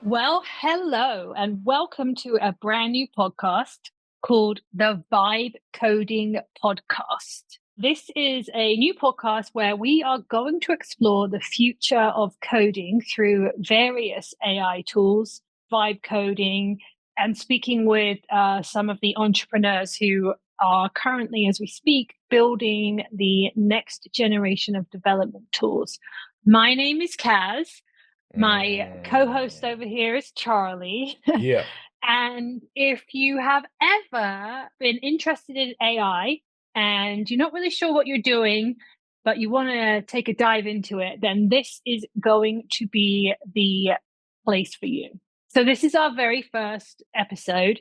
Well, hello, and welcome to a brand new podcast called the Vibe Coding Podcast. This is a new podcast where we are going to explore the future of coding through various AI tools, vibe coding, and speaking with some of the entrepreneurs who are currently, as we speak, building the next generation of development tools. My name is Kaz. My co-host over here is Charlie. Yeah. And if you have ever been interested in AI and you're not really sure what you're doing, but you want to take a dive into it, then this is going to be the place for you. So this is our very first episode.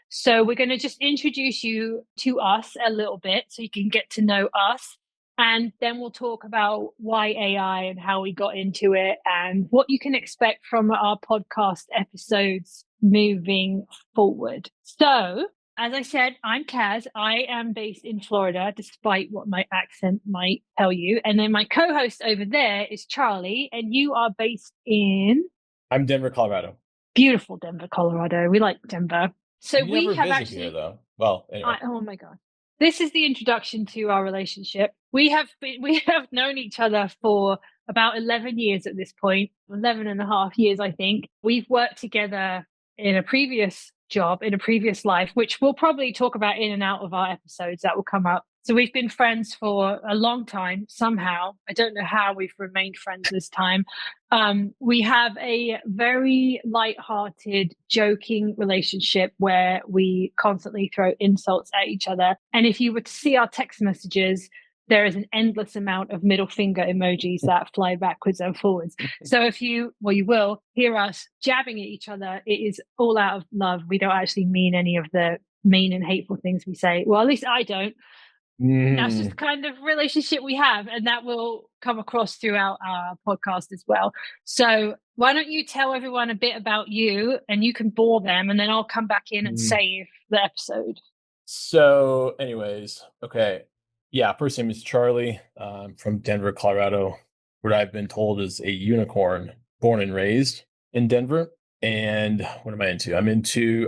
So we're going to just introduce you to us a little bit so you can get to know us. And then we'll talk about why AI and how we got into it and what you can expect from our podcast episodes moving forward. So, as I said, I'm Kaz. I am based in Florida, despite what my accent might tell you. And then my co host over there is Charlie, and you are based in I'm Denver, Colorado. beautiful Denver, Colorado. We like Denver. So You we never have visit here, actually though. Well, anyway. oh my God. This is the introduction to our relationship. We have known each other for about 11 years at this point, 11 and a half years, I think. We've worked together in a previous job, in a previous life, which we'll probably talk about in and out of our episodes that will come up. So we've been friends for a long time, somehow. I don't know how we've remained friends this time. We have a very light-hearted, joking relationship where we constantly throw insults at each other. And if you were to see our text messages, there is an endless amount of middle finger emojis that fly backwards and forwards. So if you will hear us jabbing at each other, it is all out of love. We don't actually mean any of the mean and hateful things we say. Well, at least I don't. That's just the kind of relationship we have, and that will come across throughout our podcast as well. So why don't you tell everyone a bit about you, and you can bore them, and then I'll come back in and save the episode. So, anyways, okay. Yeah, first name is Charlie. From Denver, Colorado, what I've been told is a unicorn, born and raised in Denver. And what am I into?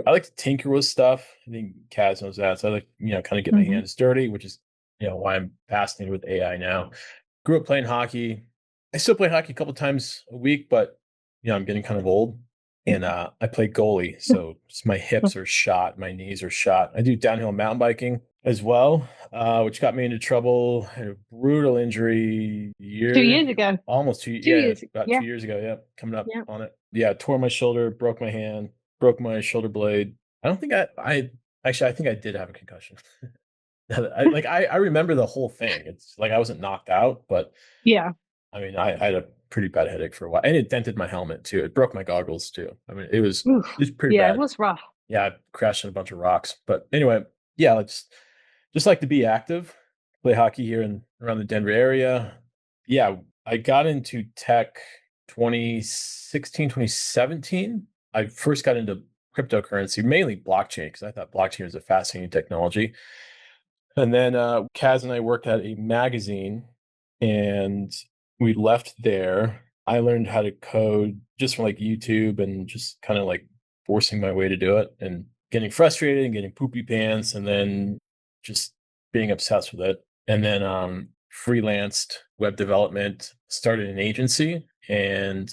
I like to tinker with stuff. I think Kaz knows that. So I like, kind of get my hands dirty, which is, why I'm fascinated with AI now. Grew up playing hockey. I still play hockey a couple times a week, but I'm getting kind of old. And I play goalie, so just my hips are shot, my knees are shot. I do downhill mountain biking as well, which got me into trouble. I had a brutal injury 2 years ago. almost Two years. about Yeah. 2 years ago. Yeah, coming up Yeah. on it. Yeah, tore my shoulder, broke my hand, broke my shoulder blade. I don't think I actually, I think I did have a concussion. I remember the whole thing. It's like I wasn't knocked out, but Yeah. I had a pretty bad headache for a while, and it dented my helmet too. It broke my goggles too. Oof. It was pretty Yeah, it bad. was rough. Yeah, I crashed in a bunch of rocks. But anyway, yeah, just like to be active. Play hockey here in around the Denver area. Yeah, I got into tech 2016, 2017. I first got into cryptocurrency, mainly blockchain, because I thought blockchain was a fascinating technology. And then Kaz and I worked at a magazine, and we left there. I learned how to code just from like YouTube and just kind of like forcing my way to do it and getting frustrated and getting poopy pants and then just being obsessed with it. And then freelanced web development, started an agency. And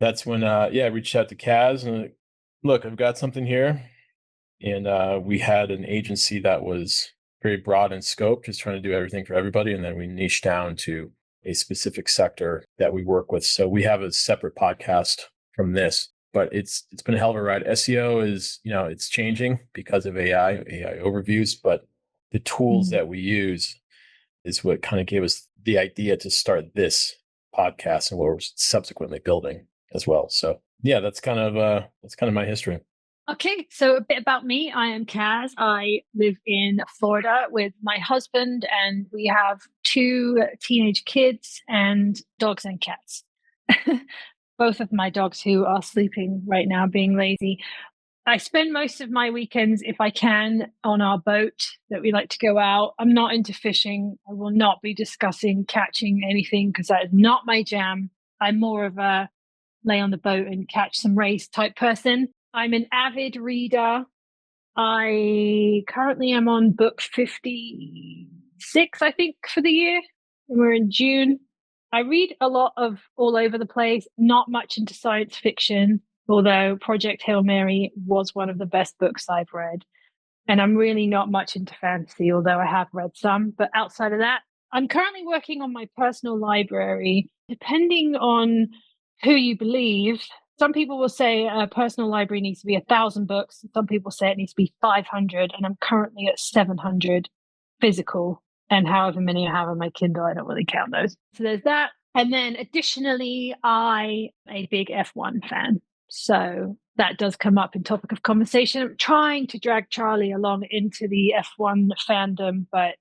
that's when, I reached out to Kaz and look, I've got something here. And we had an agency that was very broad in scope, just trying to do everything for everybody. And then we niched down to a specific sector that we work with. So we have a separate podcast from this, but it's been a hell of a ride. SEO is, it's changing because of AI overviews, but the tools that we use is what kind of gave us the idea to start this podcast and what we're subsequently building as well. So yeah, that's kind of my history. Okay, so a bit about me. I am Kaz. I live in Florida with my husband, and we have two teenage kids and dogs and cats. Both of my dogs who are sleeping right now, being lazy. I spend most of my weekends, if I can, on our boat that we like to go out. I'm not into fishing. I will not be discussing catching anything because that is not my jam. I'm more of a lay on the boat and catch some race type person. I'm an avid reader. I currently am on book 56, I think, for the year. And we're in June. I read a lot of all over the place, not much into science fiction, although Project Hail Mary was one of the best books I've read. And I'm really not much into fantasy, although I have read some. But outside of that, I'm currently working on my personal library. Depending on who you believe, some people will say a personal library needs to be 1,000 books. Some people say it needs to be 500. And I'm currently at 700 physical. And however many I have on my Kindle, I don't really count those. So there's that. And then additionally, I am a big F1 fan. So that does come up in topic of conversation. I'm trying to drag Charlie along into the F1 fandom, but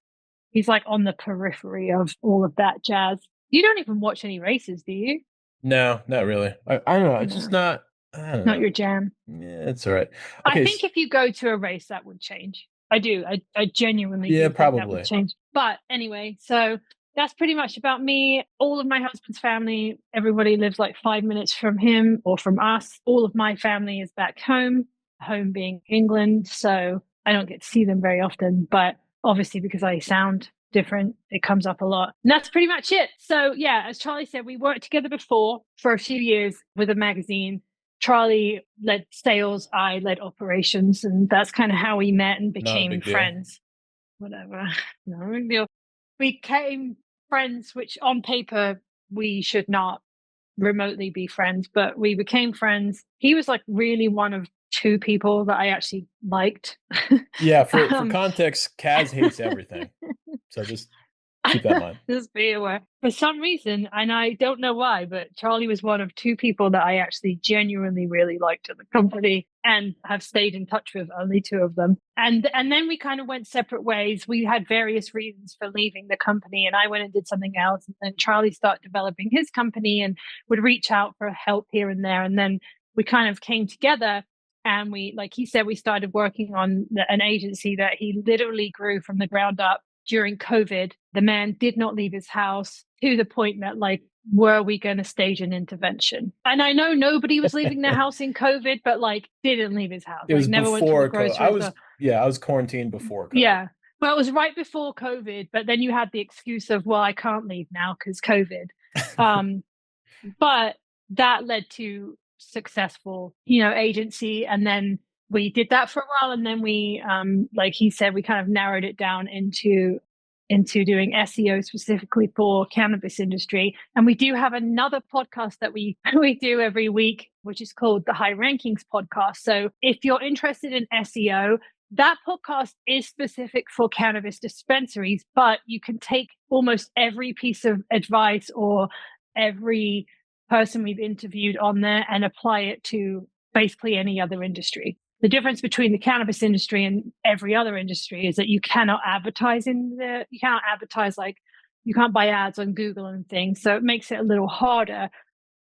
he's like on the periphery of all of that jazz. You don't even watch any races, do you? No, not really. I don't know. It's just No, not. I don't not know. your jam. Yeah, it's all right. I Okay. think if you go to a race, that would change. I do. I genuinely Yeah, do think that would probably. change. But anyway, so that's pretty much about me. All of my husband's family, everybody lives like 5 minutes from him or from us. All of my family is back home, home being England. So I don't get to see them very often. But obviously, because I sound different, it comes up a lot. And that's pretty much it. So, yeah, as Charlie said, we worked together before for a few years with a magazine. Charlie led sales, I led operations, and that's kind of how we met and Not a became big deal. friends. Whatever. No big deal. We became friends, which on paper we should not remotely be friends, but we became friends. He was like really one of two people that I actually liked. Yeah, for um, context, Kaz hates everything. So just keep that in mind. Just be aware. For some reason, and I don't know why, but Charlie was one of two people that I actually genuinely really liked at the company and have stayed in touch with, only two of them. And then we kind of went separate ways. We had various reasons for leaving the company, and I went and did something else. And then Charlie started developing his company and would reach out for help here and there. And then we kind of came together, and we, like he said, we started working on an agency that he literally grew from the ground up during COVID. The man did not leave his house, to the point that, like, were we going to stage an intervention? And I know nobody was leaving their house in COVID, but like didn't leave his house, It like was never went to the before COVID. grocery store. I was quarantined before COVID. Yeah. Well, it was right before COVID, but then you had the excuse of, well, I can't leave now because COVID. Um, but that led to successful, agency. And then we did that for a while. And then we, like he said, we kind of narrowed it down into doing SEO specifically for cannabis industry. And we do have another podcast that we we do every week, which is called the High Rankings Podcast. So if you're interested in SEO, that podcast is specific for cannabis dispensaries, but you can take almost every piece of advice or every person we've interviewed on there and apply it to basically any other industry. The difference between the cannabis industry and every other industry is that you cannot advertise you can't advertise, like, you can't buy ads on Google and things. So it makes it a little harder,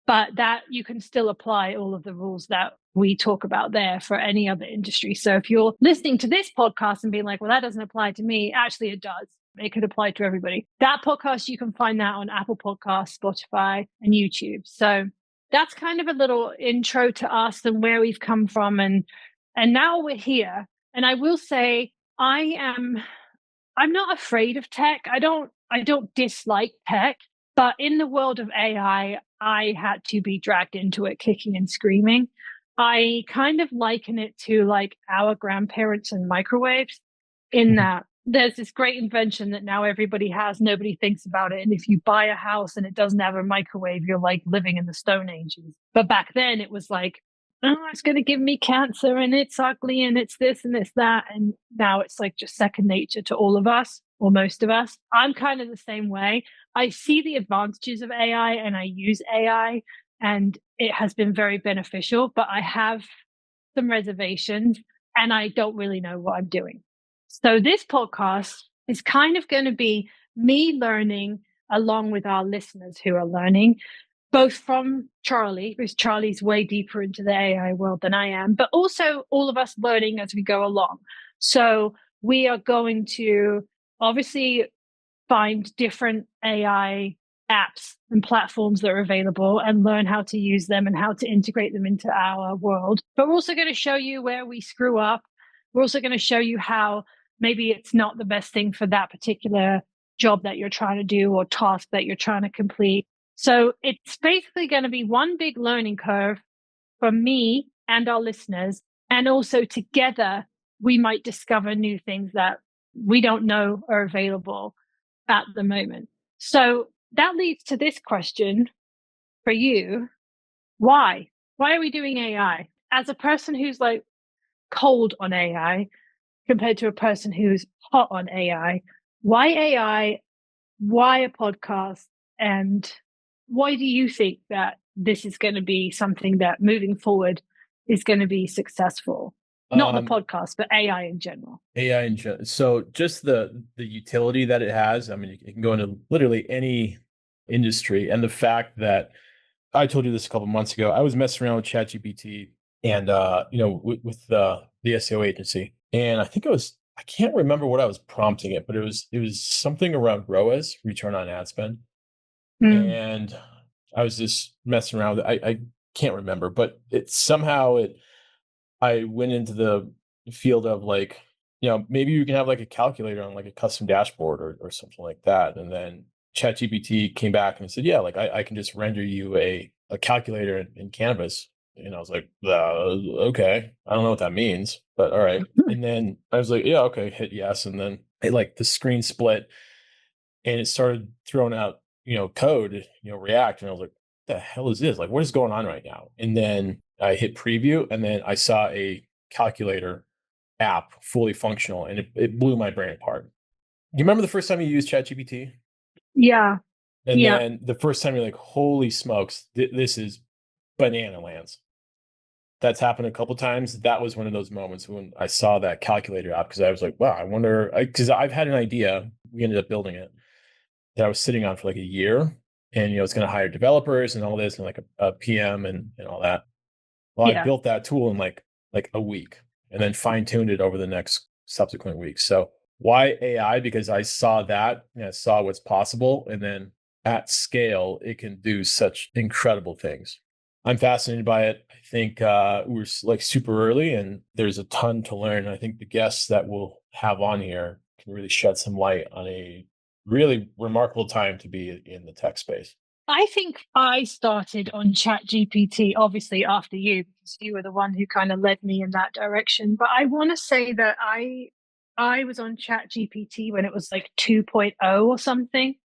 but that you can still apply all of the rules that we talk about there for any other industry. So if you're listening to this podcast and being like, well, that doesn't apply to me, actually it does. It could apply to everybody. That podcast, you can find that on Apple Podcasts, Spotify, and YouTube. So that's kind of a little intro to us and where we've come from. And now we're here. And I will say, I'm not afraid of tech. I don't dislike tech, but in the world of AI, I had to be dragged into it kicking and screaming. I kind of liken it to like our grandparents and microwaves, in that there's this great invention that now everybody has, nobody thinks about it. And if you buy a house and it doesn't have a microwave, you're like living in the Stone Ages. But back then it was like, oh, it's going to give me cancer and it's ugly and it's this and it's that. And now it's like just second nature to all of us, or most of us. I'm kind of the same way. I see the advantages of AI and I use AI, and it has been very beneficial, but I have some reservations and I don't really know what I'm doing. So this podcast is kind of going to be me learning along with our listeners who are learning, both from Charlie, because Charlie's way deeper into the AI world than I am, but also all of us learning as we go along. So we are going to obviously find different AI apps and platforms that are available and learn how to use them and how to integrate them into our world. But we're also going to show you where we screw up. We're also going to show you how maybe it's not the best thing for that particular job that you're trying to do or task that you're trying to complete. So it's basically going to be one big learning curve for me and our listeners. And also together, we might discover new things that we don't know are available at the moment. So that leads to this question for you. Why? Why are we doing AI? As a person who's like cold on AI compared to a person who's hot on AI, why AI? Why a podcast? And why do you think that this is going to be something that moving forward is going to be successful? Not the Um, podcast, but AI in general. AI in general. So just the utility that it has. I mean, you can go into literally any industry, and the fact that I told you this a couple months ago, I was messing around with ChatGPT and with the SEO agency, and I can't remember what I was prompting it, but it was something around ROAS, return on ad spend, Mm. and I was just messing around with it. I can't remember, but it somehow it I went into the field of like, maybe you can have like a calculator on like a custom dashboard or something like that. And then ChatGPT came back and said, yeah, like I can just render you a calculator in Canvas. And I was like, okay, I don't know what that means, but all right. And then I was like, yeah, okay, hit yes. And then like the screen split and it started throwing out, code, React. And I was like, what the hell is this? Like, what is going on right now? And then I hit preview and then I saw a calculator app fully functional and it blew my brain apart. You remember the first time you used ChatGPT? Yeah. And Yeah. then the first time you're like, holy smokes, this is banana lands. That's happened a couple times. That was one of those moments when I saw that calculator app because I was like, wow, I wonder, because I've had an idea. We ended up building it that I was sitting on for like a year. And it's going to hire developers and all this and like a PM and all that. Well, I Yeah. built that tool in like a week and then fine-tuned it over the next subsequent weeks. So why AI? Because I saw that and I saw what's possible. And then at scale, it can do such incredible things. I'm fascinated by it. I think we're like super early and there's a ton to learn. I think the guests that we'll have on here can really shed some light on a really remarkable time to be in the tech space. I think I started on ChatGPT, obviously after you, because you were the one who kind of led me in that direction. But I want to say that I was on ChatGPT when it was like 2.0 or something.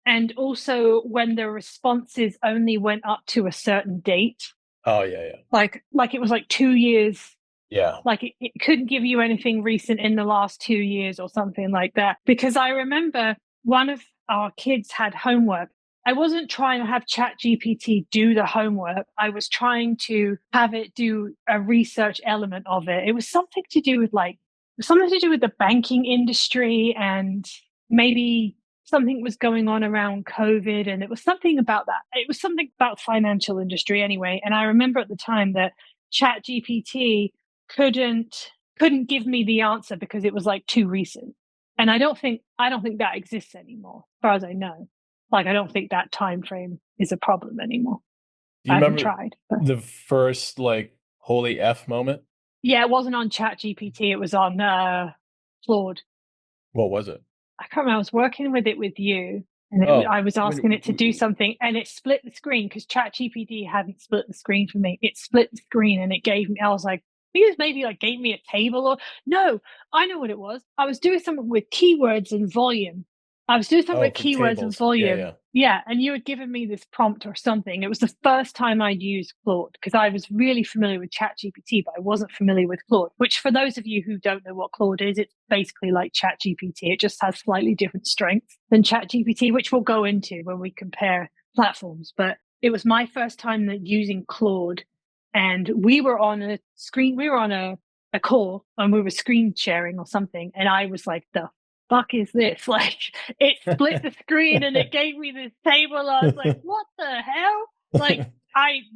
And also when the responses only went up to a certain date. Oh yeah, yeah. Like it was like 2 years, Yeah. like it couldn't give you anything recent in the last 2 years or something like that. Because I remember one of our kids had homework. I wasn't trying to have Chat GPT do the homework. I was trying to have it do a research element of it. It was something to do with the banking industry, and maybe something was going on around COVID, and it was something about that. It was something about financial industry anyway. And I remember at the time that Chat GPT couldn't give me the answer because it was like too recent. And I don't think that exists anymore, as far as I know. Like I don't think that time frame is a problem anymore. Do you I haven't remember tried. But the first like holy F moment? yeah, it wasn't on Chat GPT, it was on Claude. What was it? I can't remember. I was working with it with you, and Oh, I was asking it to do something, and it split the screen because ChatGPT hadn't split the screen for me. It split the screen, and it gave me. I was like, I think it maybe like gave me a table or no. I know what it was. I was doing something with keywords and volume. I was doing something oh, with for keywords and tables. Yeah, volume. yeah. Yeah, and you had given me this prompt or something. It was the first time I'd used Claude because I was really familiar with ChatGPT, but I wasn't familiar with Claude. Which, for those of you who don't know what Claude is, it's basically like ChatGPT. It just has slightly different strengths than ChatGPT, which we'll go into when we compare platforms. But it was my first time using Claude, and we were on a screen. We were on a call and we were screen sharing or something, and I was like, the fuck is this? Like, it split the screen and it gave me this table. I was like, what the hell? Like,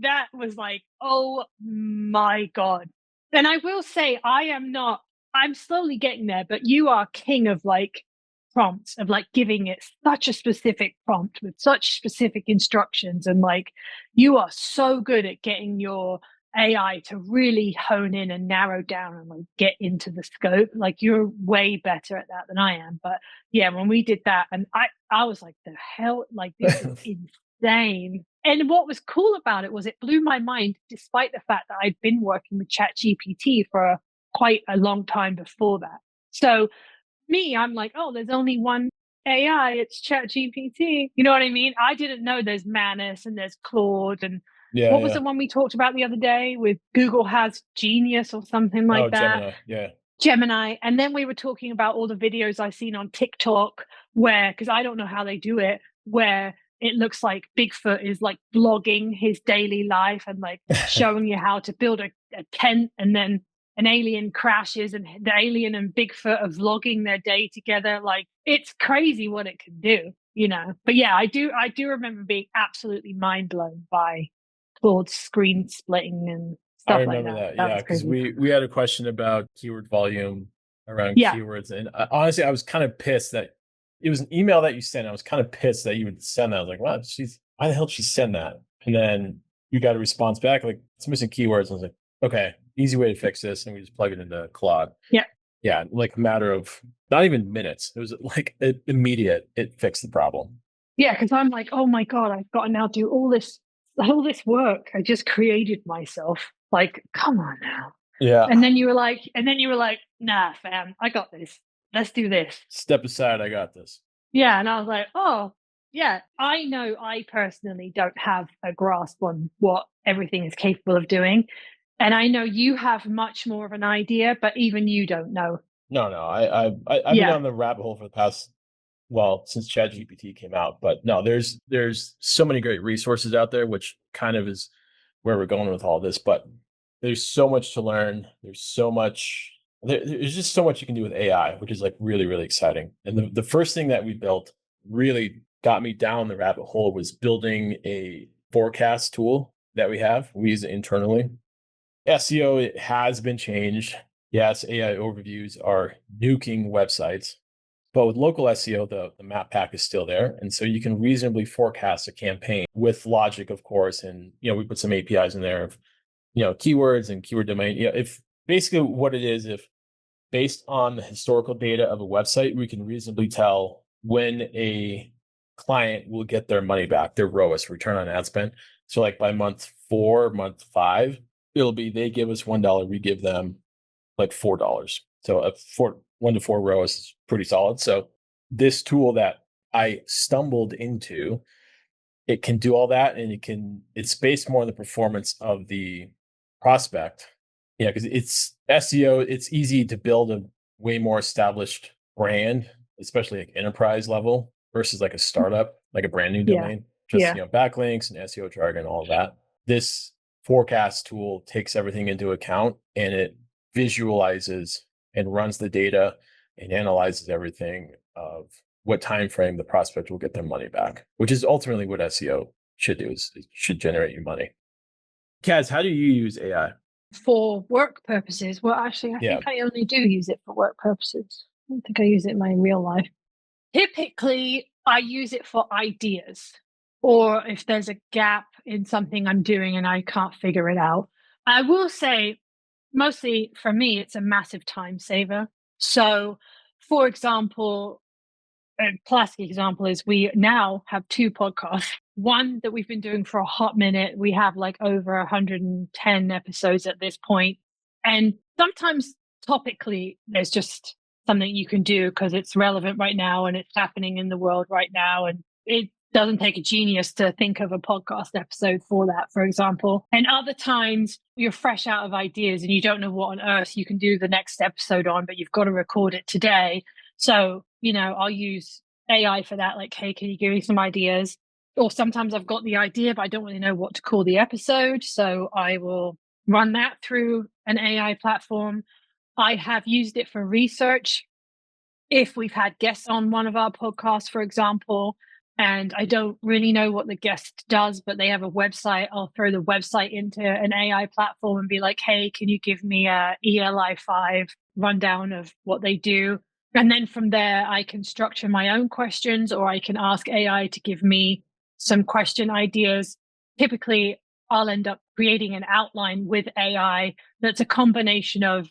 that was like, oh my God. And I will say, I'm slowly getting there, but you are king of like prompts of like giving it such a specific prompt with such specific instructions. And like, you are so good at getting your AI to really hone in and narrow down and like get into the scope. Like you're way better at that than I am. But yeah, when we did that, and I was like, the hell, like this is insane. And what was cool about it was it blew my mind, despite the fact that I'd been working with ChatGPT for quite a long time before that. So me, I'm like, oh, there's only one AI, it's ChatGPT. You know what I mean? I didn't know there's Manus and there's Claude and Yeah, what was yeah. the one we talked about the other day with Google has Genius or something Oh, like that? Gemini. Yeah. Gemini. And then we were talking about all the videos I've seen on TikTok where, because I don't know how they do it, where it looks like Bigfoot is like vlogging his daily life and like showing you how to build a tent, and then an alien crashes and the alien and Bigfoot are vlogging their day together. Like it's crazy what it can do, you know. But yeah, I do remember being absolutely mind blown by Claude's screen splitting and I stuff like remember that. that. That Yeah, was because crazy. we had a question about keyword volume around Yeah. keywords, and honestly, I was kind of pissed that it was an email that you sent. I was kind of pissed that you would send that. I was like, "Wow, she's why the hell did she send that?" And then you got a response back like, "It's missing keywords." I was like, "Okay, easy way to fix this," and we just plug it into Claude. Yeah. Yeah, like a matter of not even minutes. It was like immediate. It fixed the problem. Yeah, because I'm like, oh my God, I've got to now do all this work I just created myself. Like, come on now. Yeah. And then you were like, nah, fam, I got this. Let's do this. Step aside. I got this. Yeah. And I was like, oh, yeah, I know I personally don't have a grasp on what everything is capable of doing. And I know you have much more of an idea, but even you don't know. No, no. I've been Yeah. on the rabbit hole for the past well since ChatGPT came out, but no, there's so many great resources out there, which kind of is where we're going with all this. But there's so much to learn. There's just so much you can do with AI, which is like really really exciting. And the first thing that we built really got me down the rabbit hole was building a forecast tool that we use it internally. SEO it has been changed. Yes, AI overviews are nuking websites, but with local SEO, the map pack is still there. And so you can reasonably forecast a campaign with logic, of course. And, we put some APIs in there of, keywords and keyword domain. If basically what it is, if based on the historical data of a website, we can reasonably tell when a client will get their money back, their ROAS, return on ad spend. So like by month 4, month 5, it'll be they give us $1, we give them like $4. So a 1 to 4 rows is pretty solid. So this tool that I stumbled into, it can do all that, and it's based more on the performance of the prospect. Yeah, because it's SEO, it's easy to build a way more established brand, especially like enterprise level versus like a startup, like a brand new Yeah. domain. Just Yeah. backlinks and SEO jargon, all of that. This forecast tool takes everything into account, and it visualizes and runs the data and analyzes everything of what time frame the prospect will get their money back, which is ultimately what SEO should do. Is it should generate you money. Kaz, how do you use AI? For work purposes, well, actually, I Yeah. think I only do use it for work purposes. I don't think I use it in my real life. Typically, I use it for ideas, or if there's a gap in something I'm doing and I can't figure it out. I will say, mostly for me, it's a massive time saver. So, for example, a classic example is we now have two podcasts. One that we've been doing for a hot minute. We have like over 110 episodes at this point. And sometimes topically, there's just something you can do because it's relevant right now and it's happening in the world right now. And it doesn't take a genius to think of a podcast episode for that, for example. And other times you're fresh out of ideas and you don't know what on earth you can do the next episode on, but you've got to record it today. So, I'll use AI for that. Like, hey, can you give me some ideas? Or sometimes I've got the idea, but I don't really know what to call the episode. So I will run that through an AI platform. I have used it for research. If we've had guests on one of our podcasts, for example, and I don't really know what the guest does, but they have a website, I'll throw the website into an AI platform and be like, hey, can you give me a ELI 5 rundown of what they do? And then from there, I can structure my own questions, or I can ask AI to give me some question ideas. Typically, I'll end up creating an outline with AI that's a combination of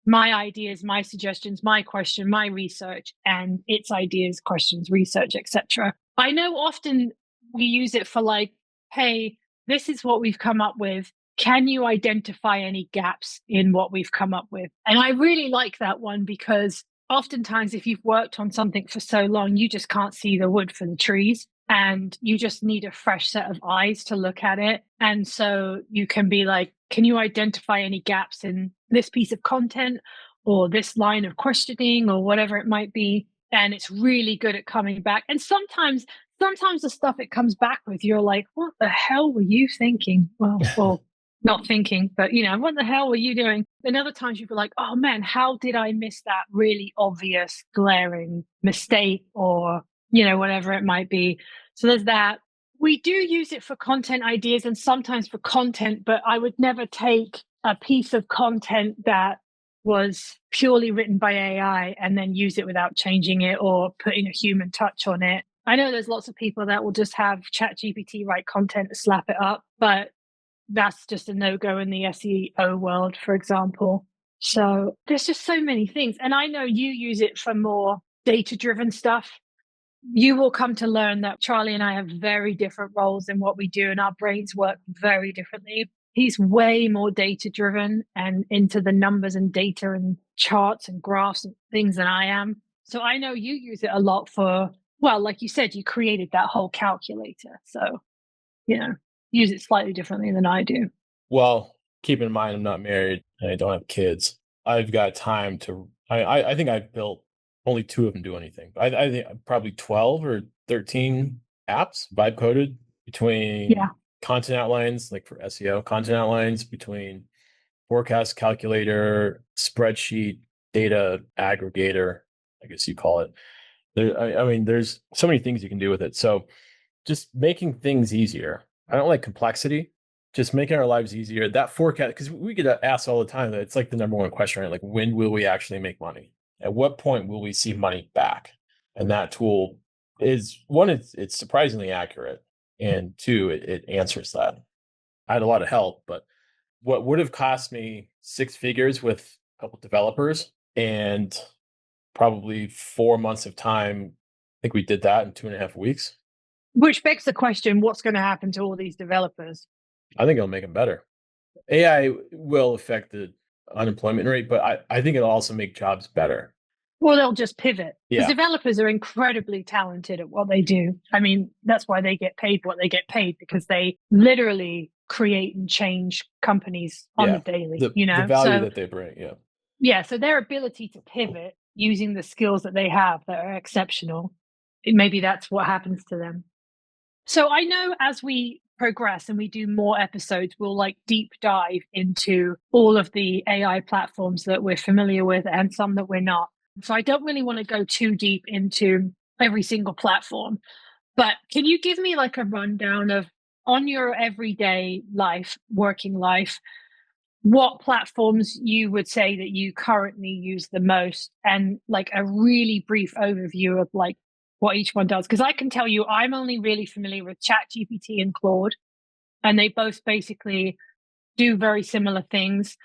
my ideas, my suggestions, my question, my research, and its ideas, questions, research, etc. I know often we use it for like, hey, this is what we've come up with. Can you identify any gaps in what we've come up with? And I really like that one because oftentimes, if you've worked on something for so long, you just can't see the wood for the trees. And you just need a fresh set of eyes to look at it. And so you can be like, can you identify any gaps in this piece of content or this line of questioning or whatever it might be? And it's really good at coming back. And sometimes the stuff it comes back with, you're like, what the hell were you thinking? Well, not thinking, but what the hell were you doing? And other times you'd be like, oh man, how did I miss that really obvious, glaring mistake or, whatever it might be. So there's that. We do use it for content ideas and sometimes for content, but I would never take a piece of content that was purely written by AI and then use it without changing it or putting a human touch on it. I know there's lots of people that will just have ChatGPT write content to slap it up, but that's just a no-go in the SEO world, for example. So there's just so many things. And I know you use it for more data-driven stuff. You will come to learn that Charlie and I have very different roles in what we do, and our brains work very differently. He's way more data-driven and into the numbers and data and charts and graphs and things than I am. So I know you use it a lot for, well, like you said, you created that whole calculator. So use it slightly differently than I do. Well, keep in mind, I'm not married and I don't have kids. I've got time to. I think I've built only two of them do anything. I think probably 12 or 13 apps vibe coded Yeah. between content outlines, like for SEO, content outlines between forecast calculator, spreadsheet, data aggregator, I guess you call it. I mean, there's so many things you can do with it. So just making things easier. I don't like complexity. Just making our lives easier. That forecast, because we get asked all the time that it's like the number one question, right? Like, when will we actually make money? At what point will we see money back? And that tool is one, it's surprisingly accurate. And two, it answers that. I had a lot of help, but what would have cost me six figures with a couple developers and probably 4 months of time, I think we did that in 2.5 weeks. Which begs the question, what's going to happen to all these developers? I think it'll make them better. AI will affect the unemployment rate, but I think it'll also make jobs better. Well, they'll just pivot because Yeah. developers are incredibly talented at what they do. I mean, that's why they get paid what they get paid, because they literally create and change companies on the Yeah. daily, The value So, that they bring. Yeah. yeah, so their ability to pivot using the skills that they have that are exceptional, maybe that's what happens to them. So I know as we progress and we do more episodes, we'll like deep dive into all of the AI platforms that we're familiar with and some that we're not. So I don't really want to go too deep into every single platform, but can you give me like a rundown of on your everyday life, working life, what platforms you would say that you currently use the most and like a really brief overview of like what each one does? Because I can tell you I'm only really familiar with ChatGPT and Claude, and they both basically do very similar things.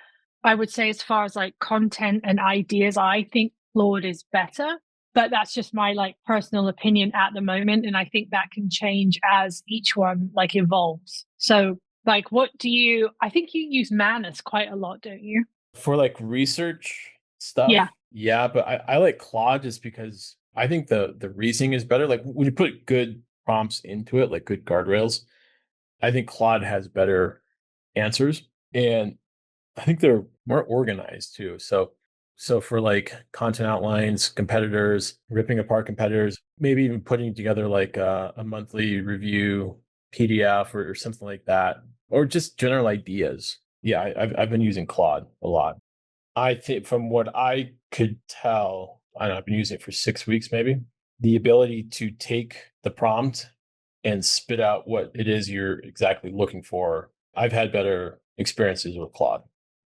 I would say as far as like content and ideas, I think Claude is better, but that's just my like personal opinion at the moment, and I think that can change as each one like evolves. So like what do you I think you use Manus quite a lot, don't you? For like research Yeah. stuff, yeah, but I like Claude just because I think the reasoning is better. Like when you put good prompts into it, like good guardrails, I think Claude has better answers. And I think they're more organized too. So for like content outlines, competitors, ripping apart competitors, maybe even putting together like a monthly review PDF or something like that, or just general ideas. Yeah, I've been using Claude a lot. I think from what I could tell, I don't know, I've been using it for 6 weeks maybe. The ability to take the prompt and spit out what it is you're exactly looking for. I've had better experiences with Claude.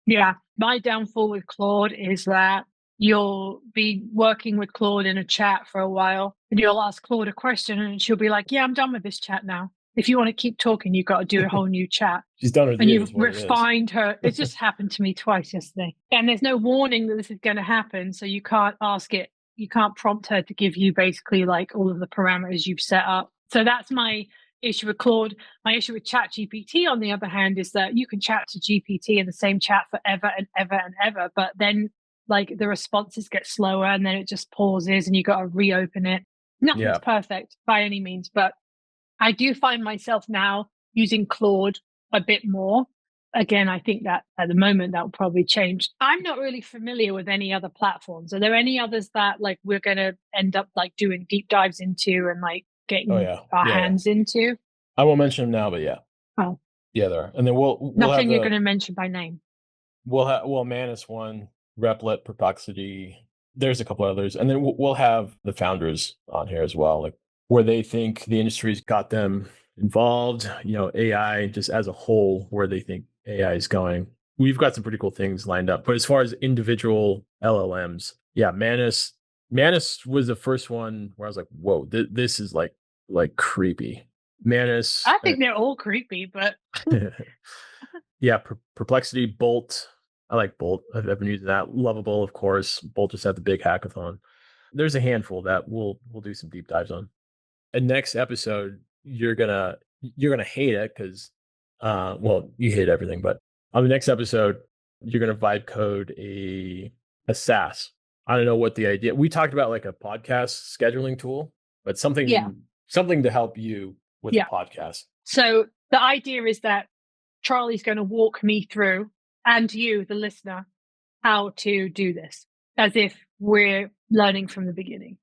Yeah. My downfall with Claude is that you'll be working with Claude in a chat for a while and you'll ask Claude a question and she'll be like, yeah, I'm done with this chat now. If you want to keep talking, you've got to do a whole new chat. She's done her And deal, you've is what it is. refined her. It just happened to me twice yesterday. And there's no warning that this is going to happen. So you can't ask it. You can't prompt her to give you basically like all of the parameters you've set up. So that's my issue with Claude. My issue with ChatGPT, on the other hand, is that you can chat to GPT in the same chat forever and ever and ever. But then like the responses get slower and then it just pauses and you got to reopen it. Nothing's Yeah. perfect by any means, but I do find myself now using Claude a bit more. Again, I think that at the moment that will probably change. I'm not really familiar with any other platforms. Are there any others that like we're going to end up like doing deep dives into and like Oh getting yeah. our Yeah. Yeah. hands into? I won't mention them now, but yeah. Oh, Yeah, there are. And then we'll have nothing you're the going to mention by name. we'll Manus one, Replit, Perplexity. There's a couple others, and then we'll have the founders on here as well, like where they think the industry's got them involved. You know, AI just as a whole, where they think AI is going. We've got some pretty cool things lined up. But as far as individual LLMs, yeah, Manus was the first one where I was like, whoa, this is like creepy. Manus. I think they're all creepy, but Yeah, Perplexity, Bolt. I like Bolt. I've been using that. Lovable, of course. Bolt just had the big hackathon. There's a handful that we'll do some deep dives on. And next episode, you're gonna hate it because well, you hate everything, but on the next episode, you're gonna vibe code a SaaS. I don't know what the idea. We talked about like a podcast scheduling tool, but yeah, something to help you with a yeah. podcast. So the idea is that Charlie's going to walk me through, and you, the listener, how to do this as if we're learning from the beginning.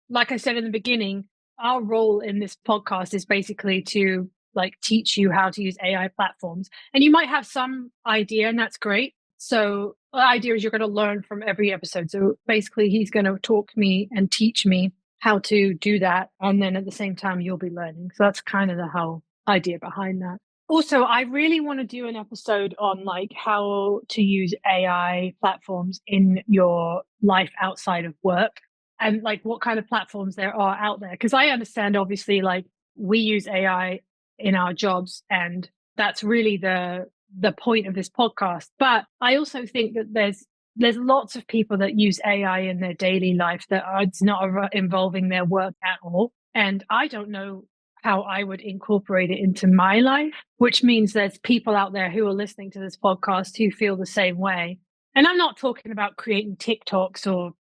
Like I said in the beginning, our role in this podcast is basically to like teach you how to use AI platforms. And you might have some idea, and that's great. So the idea is you're going to learn from every episode. So basically, he's going to talk me and teach me how to do that. And then at the same time, you'll be learning. So that's kind of the whole idea behind that. Also, I really want to do an episode on like how to use AI platforms in your life outside of work and like what kind of platforms there are out there. Because I understand, obviously, like we use AI in our jobs, and that's really the point of this podcast. But I also think that there's lots of people that use AI in their daily life that are it's not involving their work at all. And I don't know how I would incorporate it into my life, which means there's people out there who are listening to this podcast who feel the same way. And I'm not talking about creating TikToks or,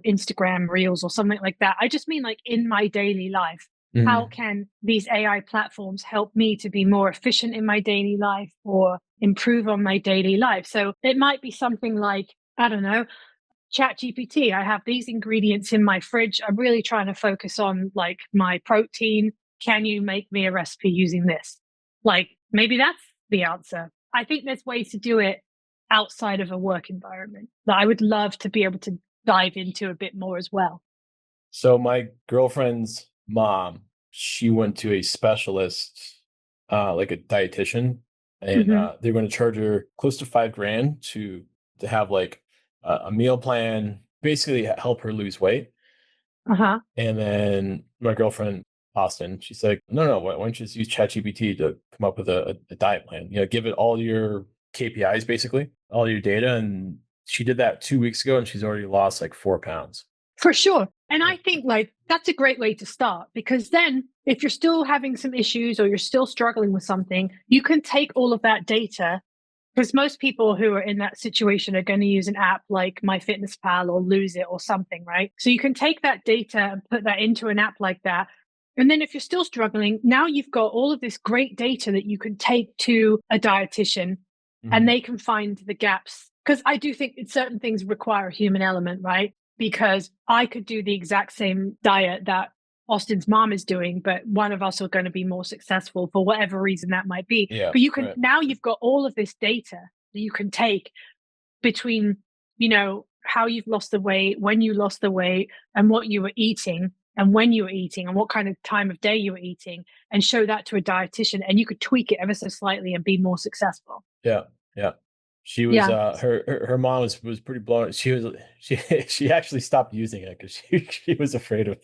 Instagram reels or something like that. I just mean like in my daily life. How Mhm. can these AI platforms help me to be more efficient in my daily life or improve on my daily life? So it might be something like, I don't know, ChatGPT. I have these ingredients in my fridge. I'm really trying to focus on like my protein. Can you make me a recipe using this? Like maybe that's the answer. I think there's ways to do it outside of a work environment that I would love to be able to dive into a bit more as well. So my girlfriend's mom, she went to a specialist, like a dietitian, and Mm-hmm. they're going to charge her close to 5 grand to have like a meal plan, basically help her lose weight. Uh-huh. And then my girlfriend, Austin, she's like, no, why don't you just use ChatGPT to come up with a diet plan? You know, give it all your KPIs, basically, all your data. And she did that 2 weeks ago, and she's already lost like 4 pounds. For sure. And Yeah. I think like that's a great way to start because then if you're still having some issues or you're still struggling with something, you can take all of that data because most people who are in that situation are going to use an app like MyFitnessPal or Lose It or something, right? So you can take that data and put that into an app like that. And then if you're still struggling, now you've got all of this great data that you can take to a dietitian and Mhm. they can find the gaps. Because I do think certain things require a human element, right? Because I could do the exact same diet that Austin's mom is doing, but one of us are going to be more successful for whatever reason that might be. Yeah, But you can right. now you've got all of this data that you can take between, how you've lost the weight, when you lost the weight, and what you were eating, and when you were eating, and what kind of time of day you were eating, and show that to a dietitian, and you could tweak it ever so slightly and be more successful. Yeah, yeah. She was Yeah. her mom was pretty blown. She she actually stopped using it because she was afraid of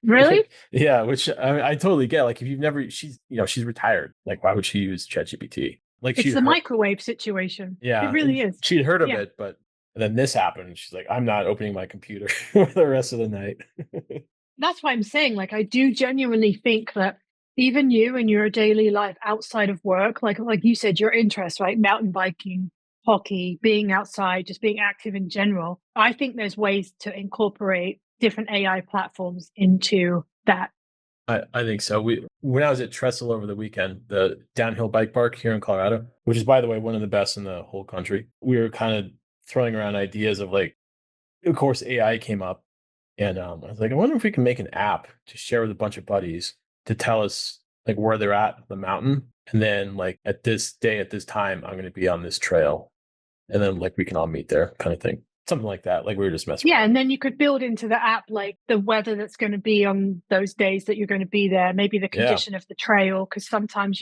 Really? it. Yeah, which I mean, I totally get. Like if you've never, she's retired. Like why would she use ChatGPT? Like It's she'd the heard, microwave situation. It yeah, really is. she'd heard of Yeah. it, but then this happened. And she's like, I'm not opening my computer for the rest of the night. That's why I'm saying, like, I do genuinely think that even you in your daily life outside of work, like you said, your interests, right? Mountain biking, hockey, being outside, just being active in general. I think there's ways to incorporate different AI platforms into that. I think so. When I was at Trestle over the weekend, the downhill bike park here in Colorado, which is by the way one of the best in the whole country, we were kind of throwing around ideas of like, of course, AI came up, and I was like, I wonder if we can make an app to share with a bunch of buddies to tell us like where they're at the mountain, and then like at this day at this time, I'm going to be on this trail, and then like we can all meet there, kind of thing, something like that. Like we were just messing Yeah, around and with. then you could build into the app like the weather that's going to be on those days that you're going to be there, maybe the Yeah, condition of the trail, because sometimes,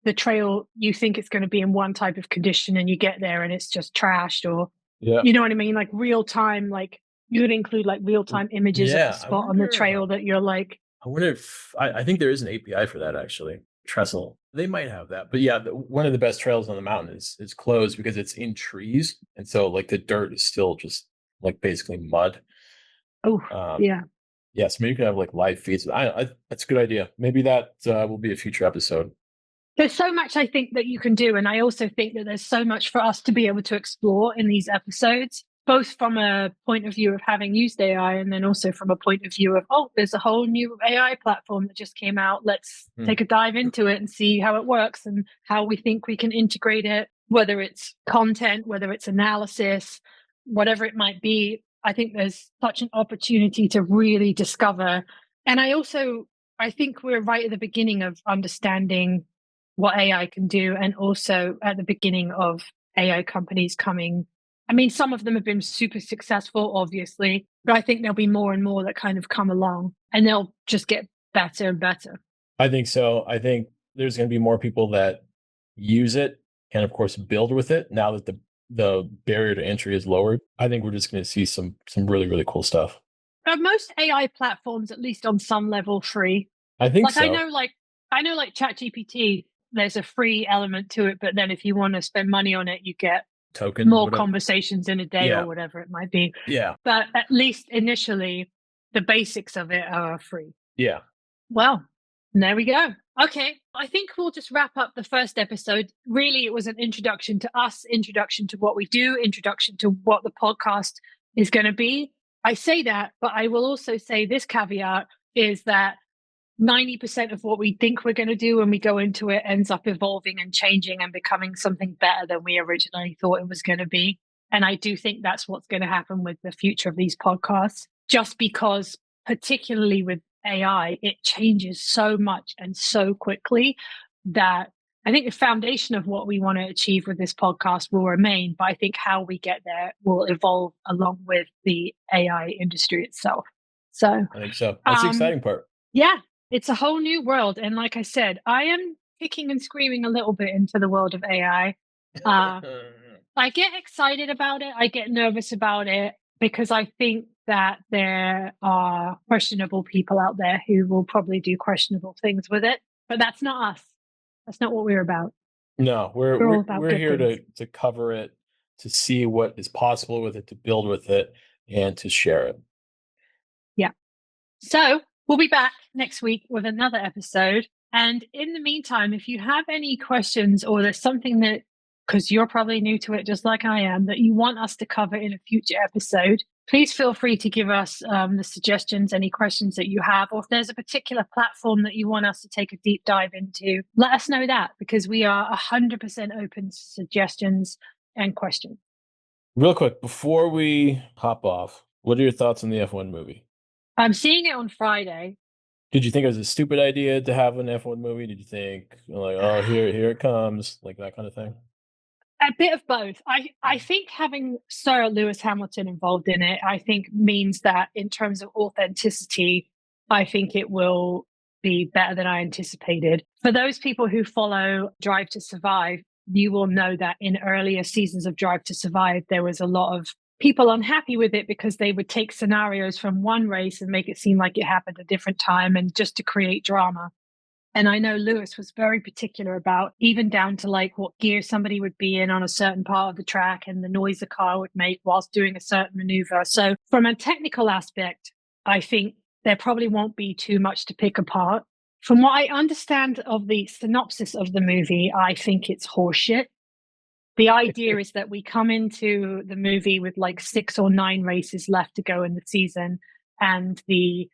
the trail you think it's going to be in one type of condition and you get there and it's just trashed, or yeah, you know what I mean? Like real time, like you would include like real time images of the yeah. I spot on the wonder. trail that you're like, I wonder if I think there is an API for that actually. Trestle. They might have that. But yeah, one of the best trails on the mountain is closed because it's in trees. And so like the dirt is still just like basically mud. oh, Um yeah. yeah, so maybe you can have like live feeds. That's a good idea. Maybe that will be a future episode. There's so much I think that you can do. And I also think that there's so much for us to be able to explore in these episodes, both from a point of view of having used AI and then also from a point of view of, oh, there's a whole new AI platform that just came out. Let's Hmm. take a dive into it and see how it works and how we think we can integrate it, whether it's content, whether it's analysis, whatever it might be. I think there's such an opportunity to really discover. And I think we're right at the beginning of understanding what AI can do, and also at the beginning of AI companies coming. I mean, some of them have been super successful, obviously, but I think there'll be more and more that kind of come along and they'll just get better and better. I think so. I think there's going to be more people that use it and of course build with it now that the barrier to entry is lowered. I think we're just going to see some really really cool stuff. Are most AI platforms, at least on some level, free? I think Like I so. know, like I know, like ChatGPT, there's a free element to it, but then if you want to spend money on it, you get Token, more whatever. conversations in a day or Yeah. whatever it might be. Yeah. But at least initially, the basics of it are free. Yeah. Well, there we go. Okay, I think we'll just wrap up the first episode. Really, it was an introduction to us, introduction to what we do, introduction to what the podcast is going to be. I say that, but I will also say this caveat is that 90% of what we think we're going to do when we go into it ends up evolving and changing and becoming something better than we originally thought it was going to be. And I do think that's what's going to happen with the future of these podcasts, just because, particularly with AI, it changes so much and so quickly that I think the foundation of what we want to achieve with this podcast will remain. But I think how we get there will evolve along with the AI industry itself. So, I think so. That's the um, exciting part. yeah, it's a whole new world. And like I said, I am kicking and screaming a little bit into the world of AI. Uh, I get excited about it. I get nervous about it because I think that there are questionable people out there who will probably do questionable things with it. But that's not us. That's not what we're about. No, we're We're all we're about we're good here things. to cover it, to see what is possible with it, to build with it, and to share it. Yeah. So we'll be back next week with another episode. And in the meantime, if you have any questions or there's something that, because you're probably new to it just like I am, that you want us to cover in a future episode, please feel free to give us the suggestions, any questions that you have, or if there's a particular platform that you want us to take a deep dive into, let us know that, because we are 100% open to suggestions and questions. Real quick, before we hop off, what are your thoughts on the F1 movie? I'm seeing it on Friday. Did you think it was a stupid idea to have an F1 movie? Did you think like, oh, here it comes, like that kind of thing? A bit of both. I think having Sir Lewis Hamilton involved in it, I think means that in terms of authenticity, I think it will be better than I anticipated. For those people who follow Drive to Survive, you will know that in earlier seasons of Drive to Survive, there was a lot of people unhappy with it because they would take scenarios from one race and make it seem like it happened a different time and just to create drama. And I know Lewis was very particular about even down to like what gear somebody would be in on a certain part of the track and the noise the car would make whilst doing a certain maneuver. So from a technical aspect, I think there probably won't be too much to pick apart. From what I understand of the synopsis of the movie, I think it's horseshit. The idea is that we come into the movie with like 6 or 9 races left to go in the season, and the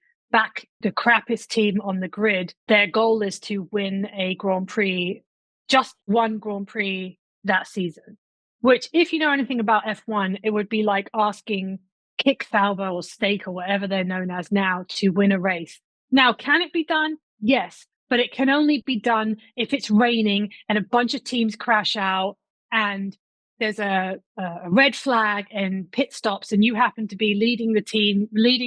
crappiest team on the grid, their goal is to win a Grand Prix, just one Grand Prix that season. Which, if you know anything about F1, it would be like asking Kick Sauber or Stake or whatever they're known as now to win a race. Now, can it be done? Yes, but it can only be done if it's raining and a bunch of teams crash out and there's a red flag and pit stops, and you happen to be leading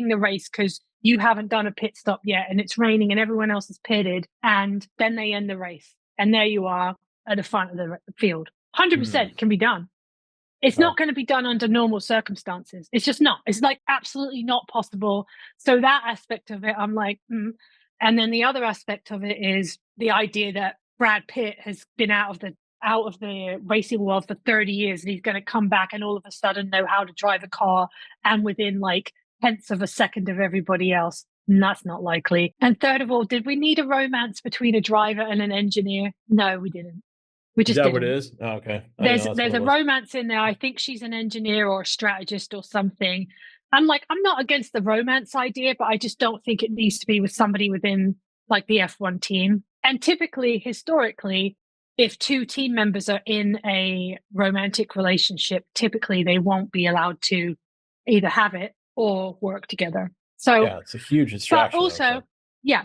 the race because you haven't done a pit stop yet, and it's raining and everyone else is pitted, and then they end the race. And there you are at the front of the field. 100% can be done. It's not going to be done under normal circumstances. It's just not. It's like absolutely not possible. So that aspect of it, I'm like, And then the other aspect of it is the idea that Brad Pitt has been out of the racing world for 30 years, and he's going to come back and all of a sudden know how to drive a car and within like tenths of a second of everybody else. And that's not likely. And third of all, did we need a romance between a driver and an engineer? No, we didn't. We just Is that didn't. what it is? Oh, okay. There's a romance in there. I think she's an engineer or a strategist or something. I'm not against the romance idea, but I just don't think it needs to be with somebody within like the F1 team. And typically, historically, if 2 team members are in a romantic relationship, typically they won't be allowed to either have it or work together. So yeah, it's a huge distraction.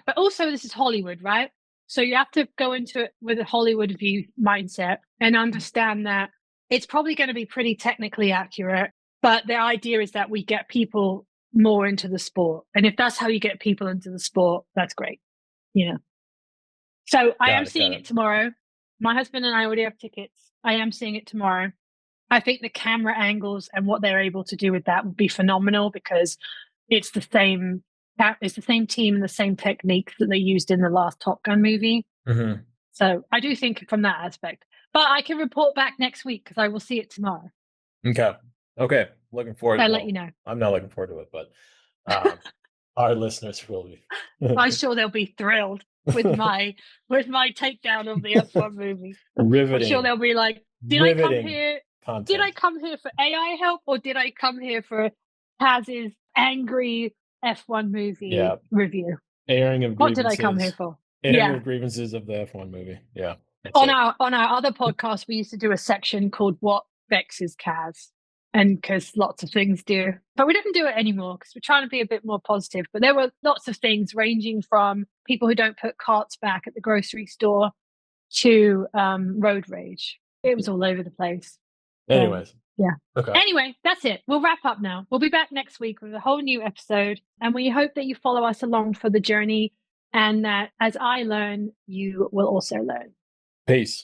but also this is Hollywood, right? So you have to go into it with a Hollywood view mindset and understand that it's probably going to be pretty technically accurate, but the idea is that we get people more into the sport. And if that's how you get people into the sport, that's great. So I am seeing it tomorrow. My husband and I already have tickets. I am seeing it tomorrow. I think the camera angles and what they're able to do with that would be phenomenal because it's the same team and the same techniques that they used in the last Top Gun movie. Mm-hmm. So I do think from that aspect. But I can report back next week because I will see it tomorrow. Okay. Looking forward to it. I'll let you know. I'm not looking forward to it, but our listeners will be. I'm sure they'll be thrilled with my takedown of the F1 movie. Riveting. I'm sure they'll be like, did I come here for AI help, or did I come here for Taz's angry F1 movie review? Airing of grievances. What did I come here for? Airing of grievances of the F1 movie. Yeah. On our other podcast, we used to do a section called "What Vexes Kaz," and because lots of things do, but we didn't do it anymore because we're trying to be a bit more positive. But there were lots of things ranging from people who don't put carts back at the grocery store to road rage. It was all over the place. Anyways. Yeah. Okay. Anyway, that's it. We'll wrap up now. We'll be back next week with a whole new episode. And we hope that you follow us along for the journey and that as I learn, you will also learn. Peace.